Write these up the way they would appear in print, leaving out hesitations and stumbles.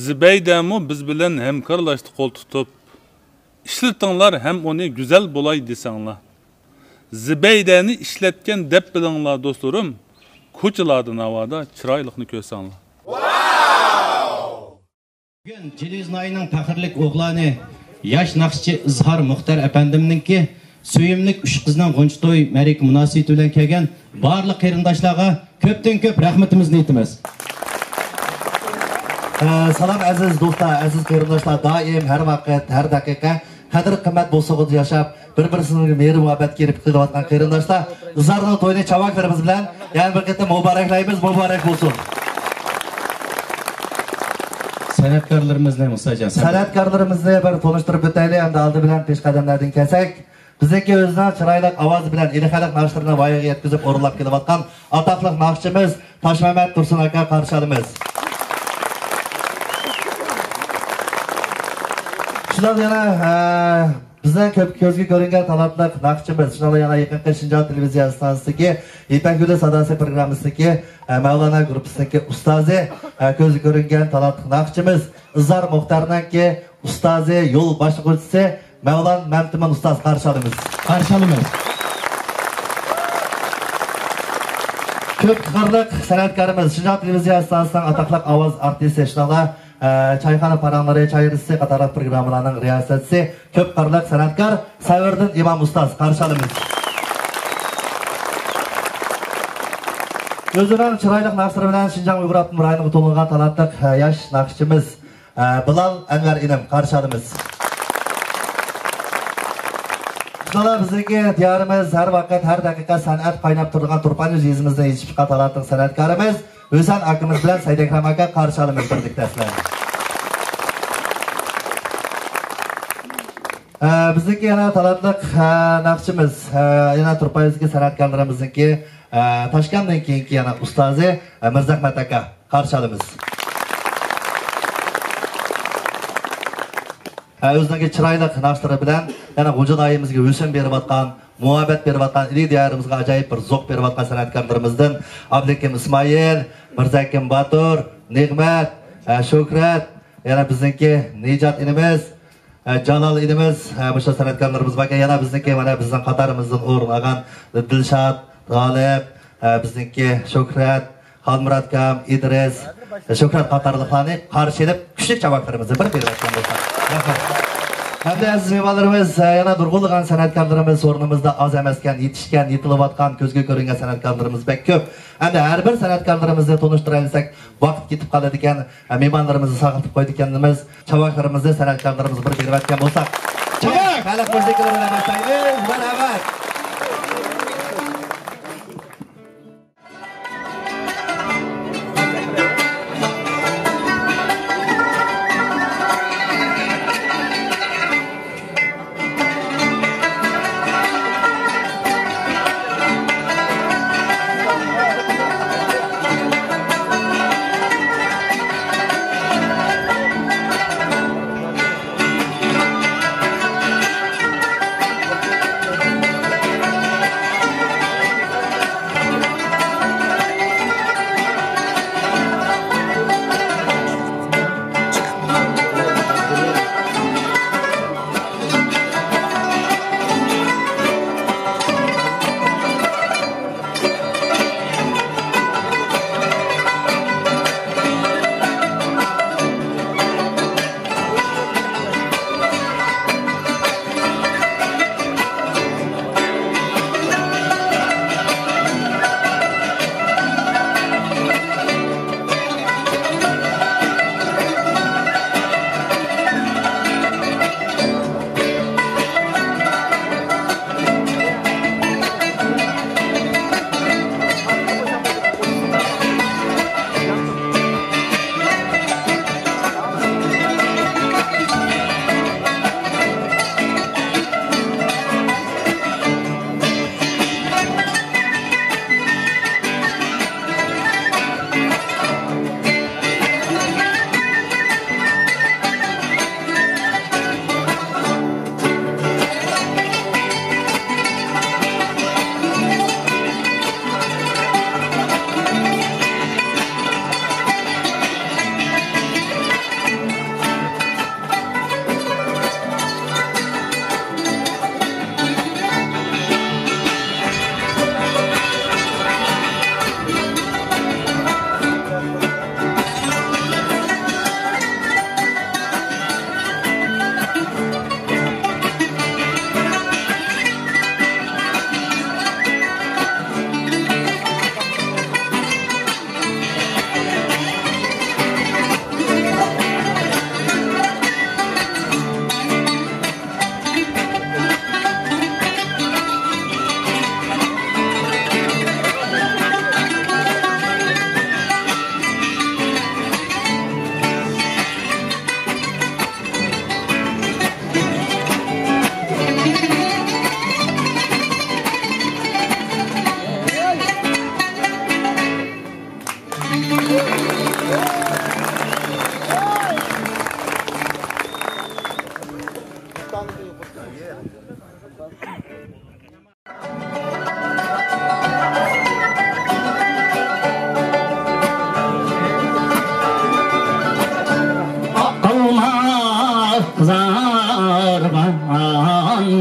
Zibeydemu biz bilan hamkorlashdi qo'l tutib. İşletinglar hem onu güzel bulay desanglar. Zibeydeni işletken deb bilinglar dostlarım. Ko'chalarda navoda chiroylikni ko'rsanglar. Bugün Ciliznay'ın fakirlik oğlanı yaş naqshchi İzhar Muxtar efendimninki suyimlik üç qizning G'unchto'y ma'rik munosabati bilan kelgan barliq qarindoshlarga ko'pdan ko'p rahmatimizni aytamiz. Salam aziz do'stlar, aziz qarindoshlar, doim har vaqt, har daqiqa qadr qimmat bo'lsa yashab, bir-birisiga mehr muhabbat kelib qilayotgan qarindoshlar, Izharning to'yini chavaklarimiz bilan yana bir qator muboraklaymiz, muborak bo'lsin. San'atkorlarimizni Musajon, san'atkorlarimizni bir tanishtirib o'taylik, hamda oldi bilan peshqadamlardan kelsak, bizniki o'zining chiroyli ovozi bilan ilhaliq naqshlarni voyaga yetkazib o'rinlab kelayotgan ataqli naqshchimiz Toshmamat Tursun aka qarshi olamiz. Shundan yana bizden ko'zga ko'ringan talantli naqshchimiz, shundan yana yaqinqi Shinjon televiziya stansiyasiga Ipak Yo'li sadasi programmasidagi Mavlana gruppasidagi ustozi, ko'zga ko'ringan talantli naqshchimiz Izhar Muxtarningki ustozi, yo'l boshqaruvchisi Mavlon Mamtuman ustoz qarshi olamiz. Ko'p qirliq san'atkorimiz Shinjon televiziya stansiyasining ataqli ovoz artisti shundan Çayxana paranları çayırısı qatarlıq programlarının riyasətçisi köp qırlıq sanatkar Sayvırdın İmam Ustaz qarşı alımız. Özünün çıraylık naqshları bilen Şinjan Uyghur Abdum rayonuna to'lg'an talantlıq yaş naqshchimiz Bilal Anvar inim qarşı alımız. Şunlar bizdeki diyarımız her vaqt, her dakika san'at qaynab turgan Turpan yüzimizden yetişip chiqqan talantlıq san'atkorimiz Özan akımız bilen Said Akram aka qarşı alımız birlikte. Bizdeki yana talantlıq naqshchimiz, yana Turpayizki san'atkorlarimizniki Toshkentdan keyingi yana ustozi Mirzahmat aka qarshi olamiz. O'zidagi chiroyli naqshlari bilan yana G'o'jadayimizga o'sim berib atgan, muhabbat berib atgan, iri diyorimizga ajoyib bir zo'q berib atgan san'atkorlarimizdan Abdukim Ismoil, Mirzakim Batur, Ne'mat, Shukrat, yana bizniki Nijat inimiz, Jalol inimiz, bu san'atkorlarimiz va yana bizniki mana bizning qatorimizdan o'rin olgan Dilshod, G'olib, bizniki Shukrat, Xolmurod kam, Idris, Shukrat qatorliqlarni qarshi olib, kuchli javoblarimizni bir berib atgan bo'lsak. Hamda aziz mehmonlarimiz, yana nurg'ulg'an san'atkorlarimiz o'rnimizda oz emaskan, yetishgan, yetilayotgan, ko'zga ko'ringan san'atkorlarimiz bek ko'p. Hamda har bir san'atkorlarimizni tanishtiraylik, vaqt ketib qoladi ekan, mehmonlarimizni sog'inib qo'ydiganimiz, chavaklarimizni san'atkorlarimiz bir berib atgan bo'lsak. Chavak, xalq musiqalari bilan boshlaymiz. Marhamat.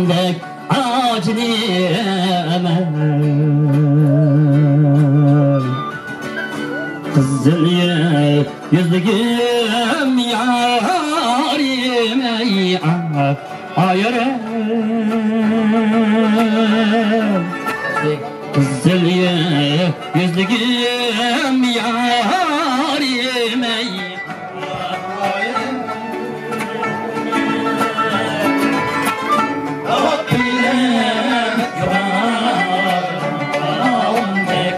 Ağlamdek aciliyemem Kızıl yüzlüğüm yarim ey ayarım Kızıl yüzlüğüm yarim ey ayarım Rabbim yuvarlandık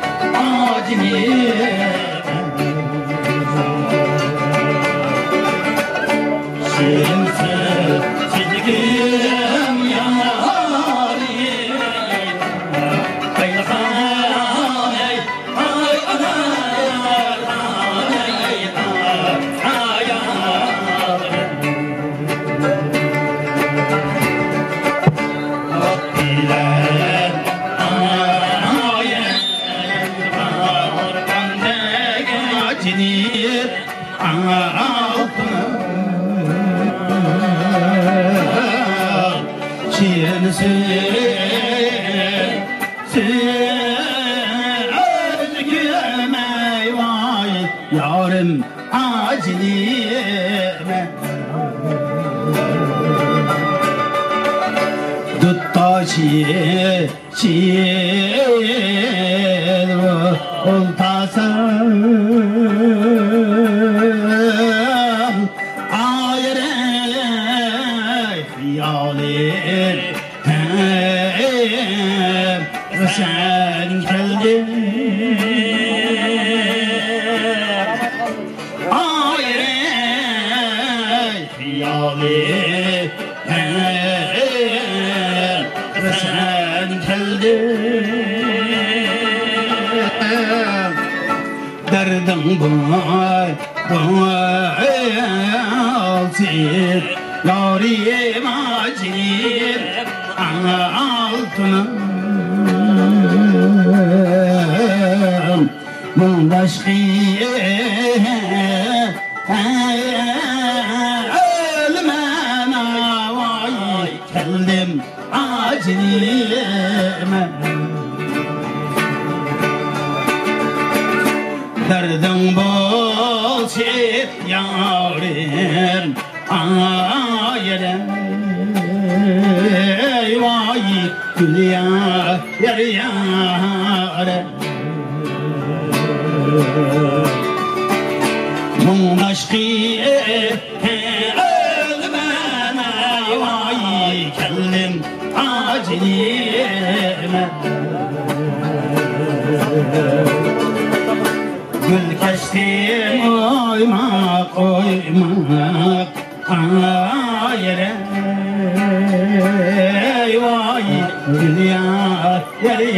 aciliyem Çizgim yarim Ay ay ay Yarım aciliyeme Dutta şiir oltasam Ayrı hiyalim sen geldin sen geldin derdim boy alsın yarim acil altınım mundaşkı ölmem vay keldim acilime derdim bolsun yarim ayırım vay gül yar yarım mundaşkı ölmem vay keldim acilime Gül kestim oymak oymak ayere vay gül yar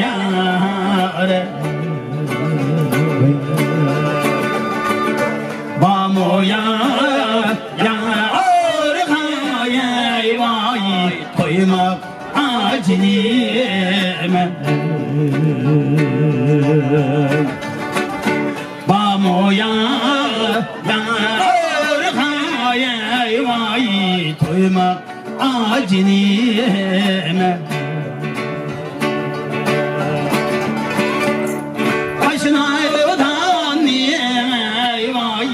yar Bamoya yar hayay vay koymak acilime Bamoya yar hayay vay koymak acilime Başınaydan niye vay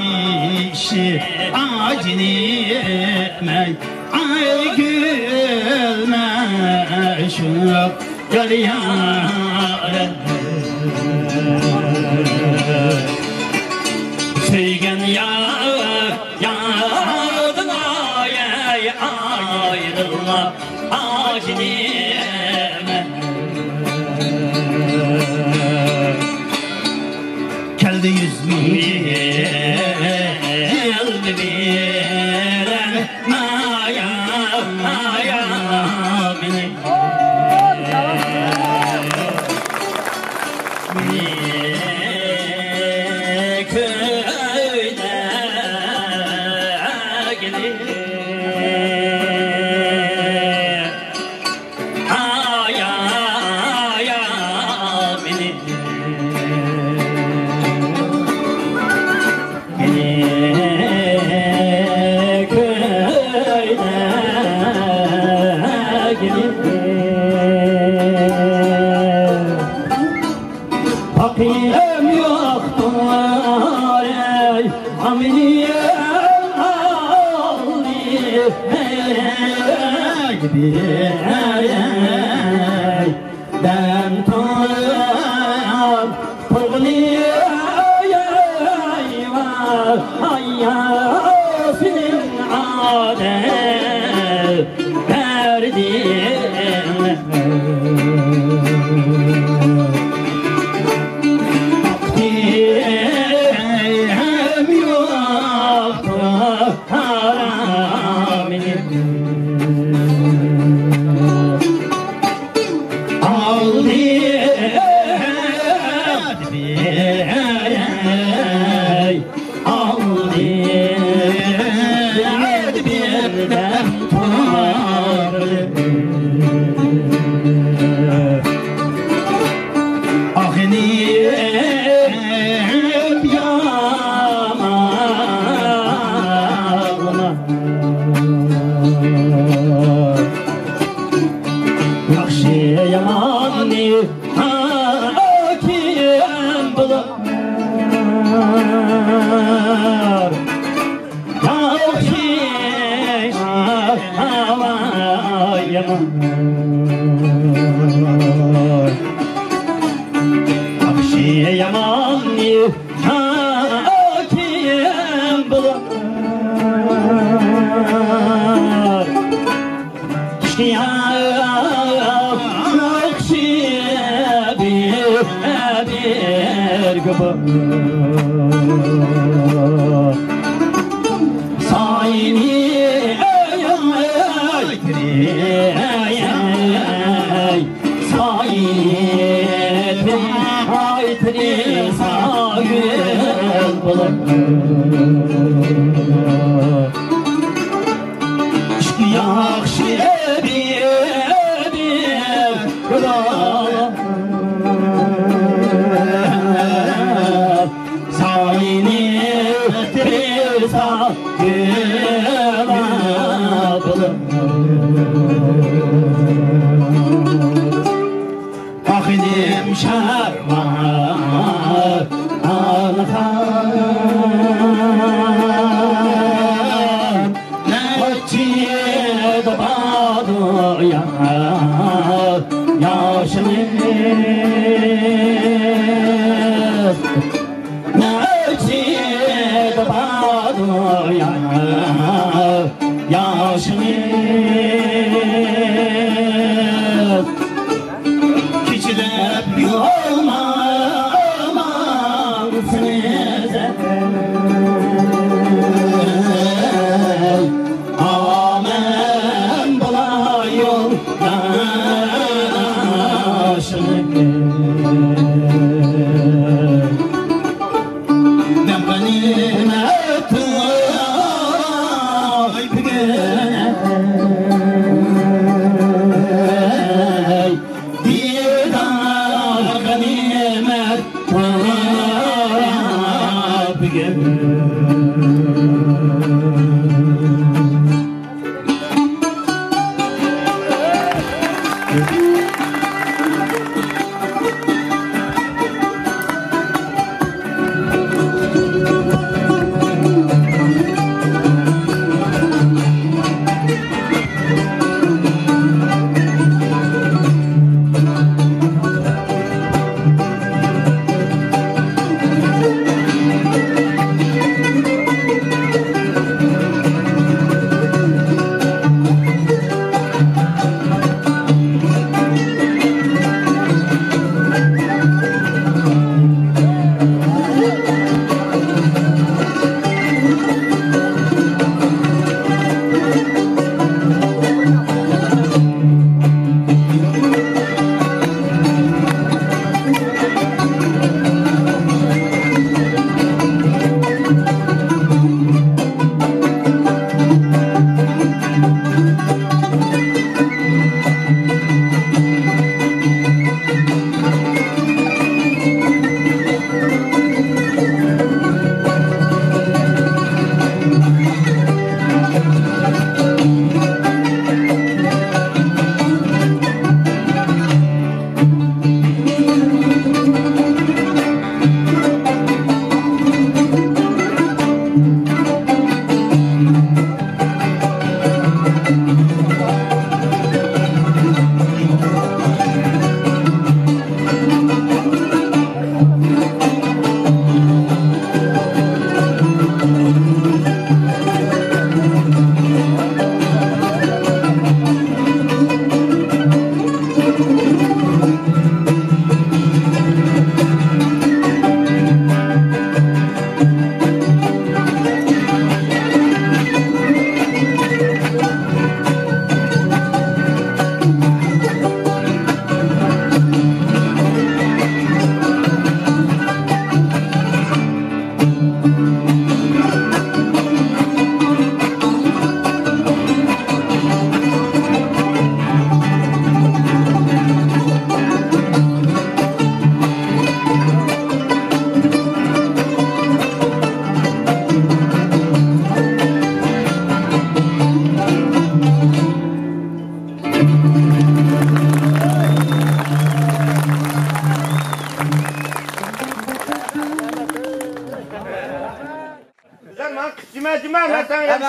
işi acilime Ay gülme şu yar yar Söygen yardın ayrılma acilime Geldi 100 bin yıl bilen maya beni köyde gelir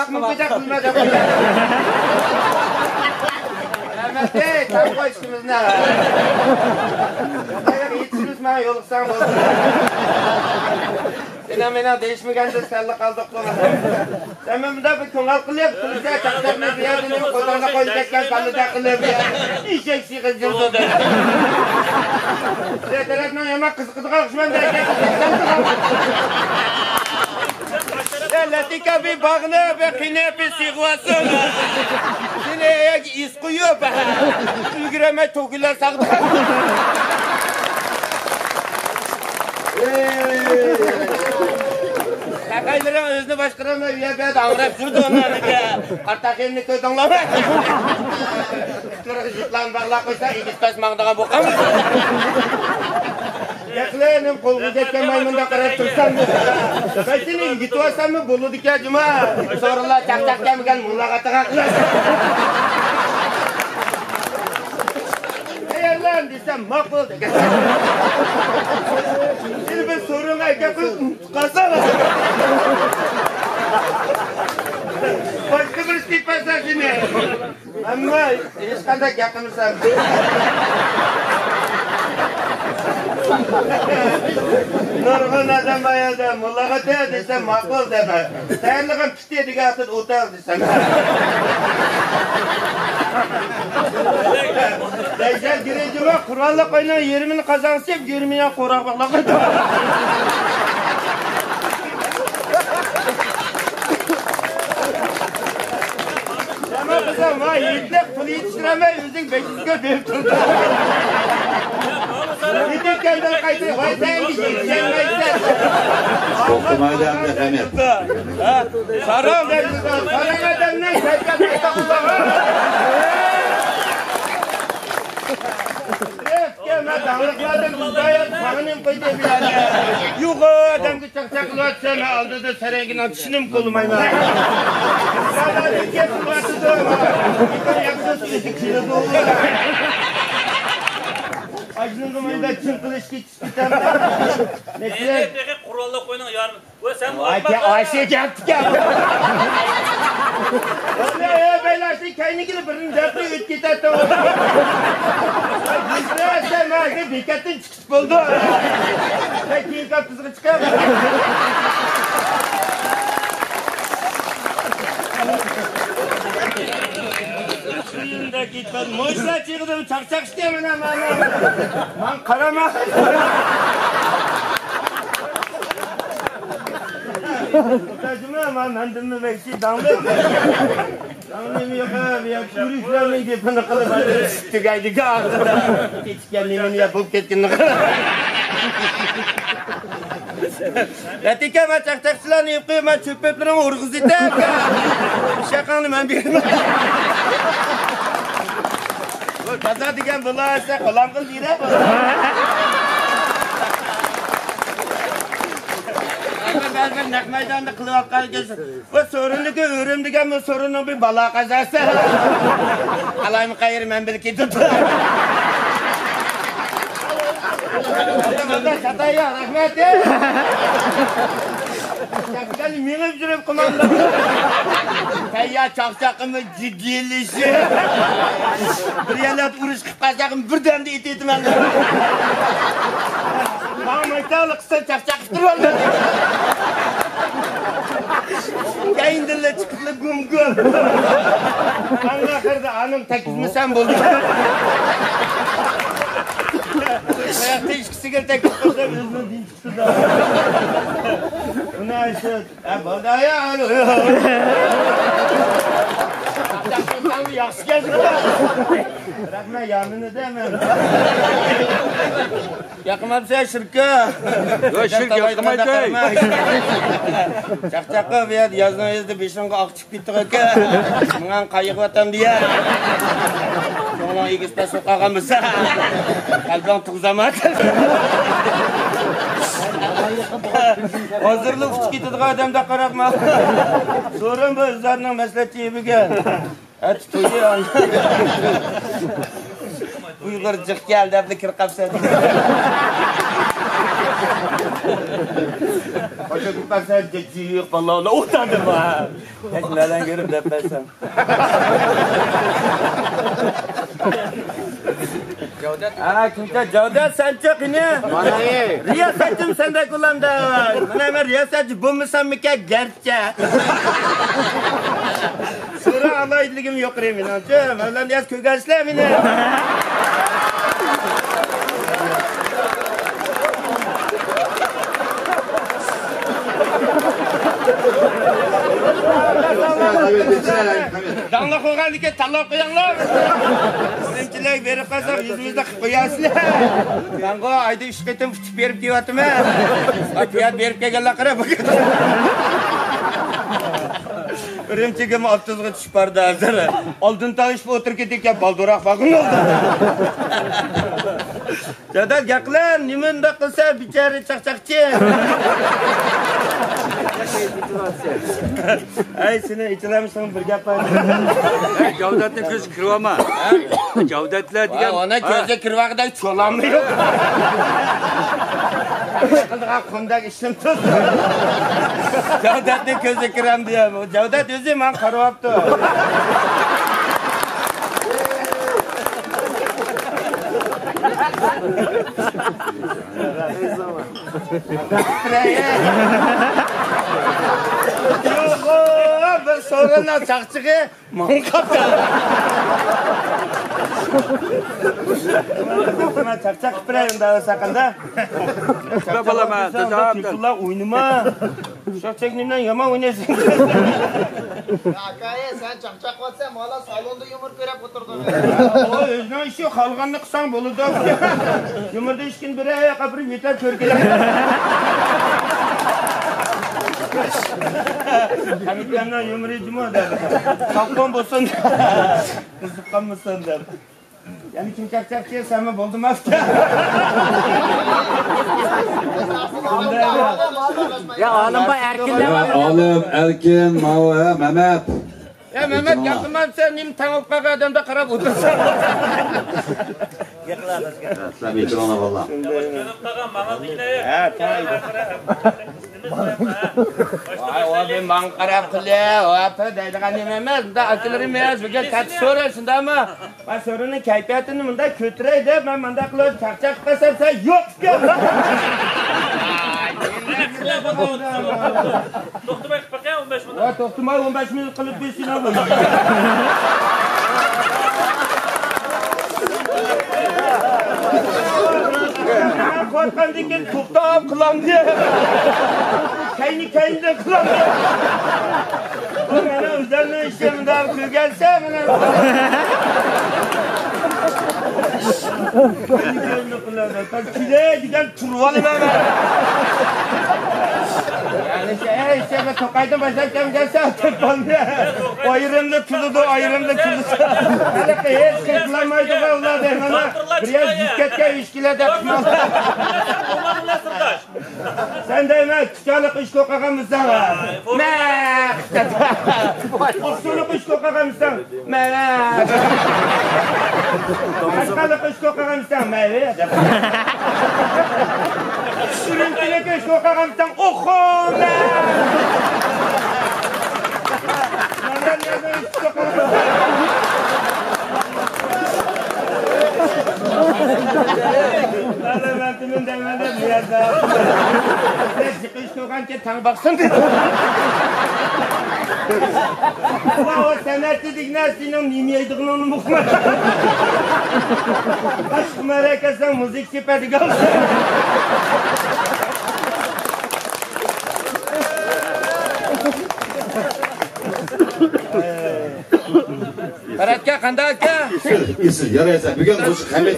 Işimi güzel kılmadı. Rahmet ey, tam koy işimizni. Eğer yetişimiz bana yoluksan olsun. Mena değişmegende salla kaldık bana. Sen bunda bir kongal kılıp kılıca çaktarını bir yerden kodana koyacakken kalıca kılıp ya. İşek sıkıntı da. Zeteretmen yemek kız kalkışman derken. Latika bir bağına ve kine bir sigvasın. Sine eğer iz koyuyor be. Ülgüreme tokular saklı. Kakayların özünü başkaramla üye bir ağırıp durdu onları ki. Kartakemini kötünlama. Kırık jıtlan bağla koysa İgitpes mağdağa bokamız. Yaklayınım kolgu geçken maymunda karayıp tursan. Ben seni İgit'i olsam mı bolu dike cuma. Sorula çak kemigen muğla katığa kılar. Eğer lan desem makbul dike. Seni bir soruna yapıp kalsana. Başka bir şey pasar şimdi. Ama hiç kadar yakınırsam. Nurgun adam bayıldı. Mullağa de desem makbul deme. Sayarlıqın piste dige atır otel desem. Dayşar girecime kurallık oynan 20'ni kazansıp 20'ye korak bakla koydu. Ama kızım ha yiğitlik pul yetiştiremey yüzün 500 göz verip durdu. Yiğitlik kendini kaydı. Vay sen bir yetişemeysen. Okumaydan efendim. Sarı der kızım. Sarı adamdan şerkat kayda kullanır. Ben dağlıkladım, uzayat, sağınım koydu bir yerde. Yuh adam ki çakçaklı atsan aldı da sarayın atışını kolumayın. Sağları kesin atıdı. Yukarı yapsız kişiyle doğru. Acının zamanında çırpılış geçiştikten. Neyse kurallık oynan yarın. Ve sen bu Ayşe yaptık ya. Ya beylersin kendini gidip birinin dertli üç gitar tamam. Sen belki dikkatin çıkış buldu. Sen kiyin kapısını çıkar. Şurayında gitmez. Moşla çıkıdım çakçak isteyemem ama. Man karama. Otacımı ama mendimi bekçi damlı. Damlım yok abi ya. Kürüklerle gidip nıkılı böyle tükaydı ki ağzına. Hiç kendini yapıp ketkin nıkılı. Latika ben çakçakçılarını yıkıyor ben çöpeplerimi urguz etem. Şakanlı ben bir. Kaza diken bulaşsa kolam kıl değil ha. Ben nak meydanda kılıp kalacağız. Bu sorunu ki öğrendiğim bu sorunun bir bala kazası. Alayım kayır ben belki tut. Adamda çataya rahmet ya. Çakçaklı minip jürüp kumandan. Kaya çakçakımı ciddiyelişi. Bir yerler uğruş kıpkacakım birden de itedim ben. Bana meytalı kısa çakçak kıtırmalı. Kayındırla çıkıtlı gum gum. Anla kırdı anım tekizmi sen buldun. Hayatta ilişkisi gel tek kıtırda özünü din çıktı da. Bu ne aşık? Bu da ya alıyor. Çakçaklı yakşı geldi. Bırakma yanını demem. Yakmam sen şırkı. Yok şırk yakmayı köy. Çakçakı bir yazdan yazdı beşinci ak çıkıp gitti ki. Bundan kayık vatam diye. Sonra ikisi sokağa mısa. Kalbim tuğzamak. Hazırlık uçuk gitti adamda karabma. Sorun bu özlerinin mesleti gibi gel. Et tuyu Uygur cık geldi, fikir kapsadı. Koca kupasa cecik vallahi utandım ha. Hiç nereden görüp depresem. Kimse Cavdet sen çık yine. Bana iyi. Riyasetim sende kullandı. Bana hemen riyasetçi bu musun mı ki gerçe? Sonra Allah idligim yok remin amcam. Evlen yaz kögasle mine. Danla koygan dike talla koyanlar. Bizimkiler verip kalsak yüzümüzde koyasınlar. Ben ko ayda 3 ketim fıçıp verip diyotum ha. Fiyat verip kelgenler kara bakın. Ürümçigim aptızgı düşüp bardı hazır. Aldın tanışıp otur kedik baldurak bakın oldu. Cadat yaklan, nimen de kılsa biçare çakçakçı. Ay seni içilemişsin bir gap var. Cavdat'ın kız kırvama. Cavdat'la diye. Ona gözü kırvakda çoğlanma yok. Kıldığa kumdak işim tut. Cavdat'ın gözü kıram diye. Cavdat özü ben karvaptı. Yok, bir sorunla çakçığı mankaptı. Bana çakçak spreyim daha sakında. Babalama, Çakçakla oynama. Şak çekimden yama oynasın. Akaya sen çakçak olsa mala salonda yumurta verip oturdun. O özüne işi yok, halganlık kısan buludu. Yumurta işkin bir aya kapırı yeter körgeler. Hamitlerden yumurta cuma der. Kalkon bolsun. Kızıkkan mısın der. Yani kim çakçakçıya sen mi buldum hafta? Ya alım bay erkinler var. Alım, Erkin, Mava, Mehmet. Ya Mehmet yakınmam sen nim tanıp bak adamda karab otursan. Sen bir ona valla. Ay o ben bankarab kılıyor. O apa deydiğen emez. Da akıllarım beyaz. Bugün kat soruyorsun da ama. Ben sorunun kayfiyatını bunda kötüreydi. Ben bunda kılıyor. Çakçak kasam sen yok ki. Toxtumay qilib 15 minut. O toxtumay 15 minut kılıp bir sinan olur. Korkan dikin tutam kılan diye. Kendi de kılan diye. O bana üzerine işleminde abi gelse bana. Kendi kılan diye. Kile giden turvalı ben. Yani işte ben Tokay'dan başlarken gelse atırpan diye. Ayrımlı tuludu, ayrımlı tuludu. Hele hiç kırkılamaydı be ulan der bana. Biraz dikkatke ilişkilerde tutmalı. Sen de hemen küçük iş kokağa mısın? Mehmet! Oksuluk iş kokağa mısın? Mehmet! Başkalık iş kokağa mısın? Mehmet! Sürüntülük iş kokağa mısın? Oku! Nereden nereden iş kokağa mısın? Parlamentimin demende biraz daha. Ne çıkış kokanca tan baksın dedi. Ulan o senetçi dignasının nimeydiğini onu mukma. Aşk merakesen müzik sepeti kalsın. Karatga kandaka. İyisin, yaraysa. Bugün bu Hamid.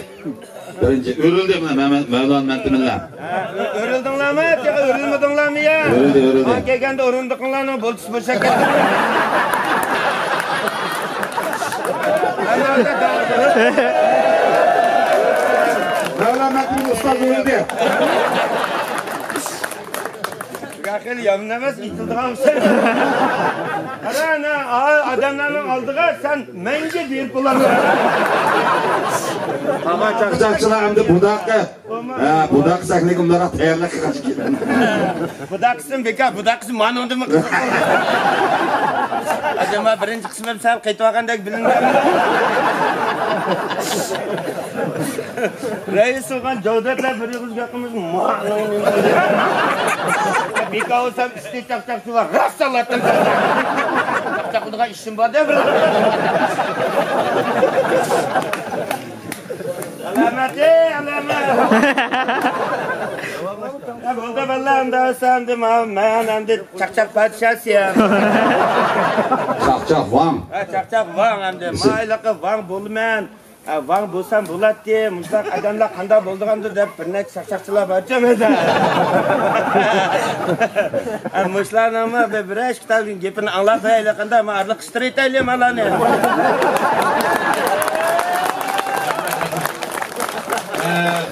Birinci, örüldü mü Mevla'nın mentiminde? Örüldün mü? Örülmedin mi ya? Örüldü. Ha gelgende örüldüklerini bolçuz boşa geldi. Mevla'nın mentiminde usta örüldü. Akıl yamin emas, itildiğin sen. Ana, adamların aldığı sen menge bir bulamı. Tamam çakçakçılar hem de budakı. Budak saklık onlara tayarlıq kaçı gelen. Budaksın beka, budaksın manondu mu kızım? Acaba birinci kısmım sen kayıtvakandak bilinmem. Reis olgan Cavdatlar bir yığızga qımız manondu. Beka olsam üstü çakçakçı var, rassallattım. Çakçaklığa işim var da bir. Alamet. Ya bo'ldi vallahi unda sandim men endi chaqchaq padshasiyam. Çakçak van. Chaqchaq van endi mayliqi van bo'lman. Van bo'lsam bo'ladi, mutlaq odamlar qanday bo'lgandir deb bir necha chaqchaqchilar barcham edi. Mushlarni bir kitobning gapini anglab aytganda men arliq qistiraytaylim malani.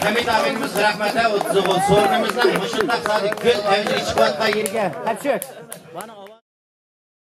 Hamid abimiz rahmete 30 sorunumuzdan mushundaq sadik gül evli chiqayotgan yerga. Hep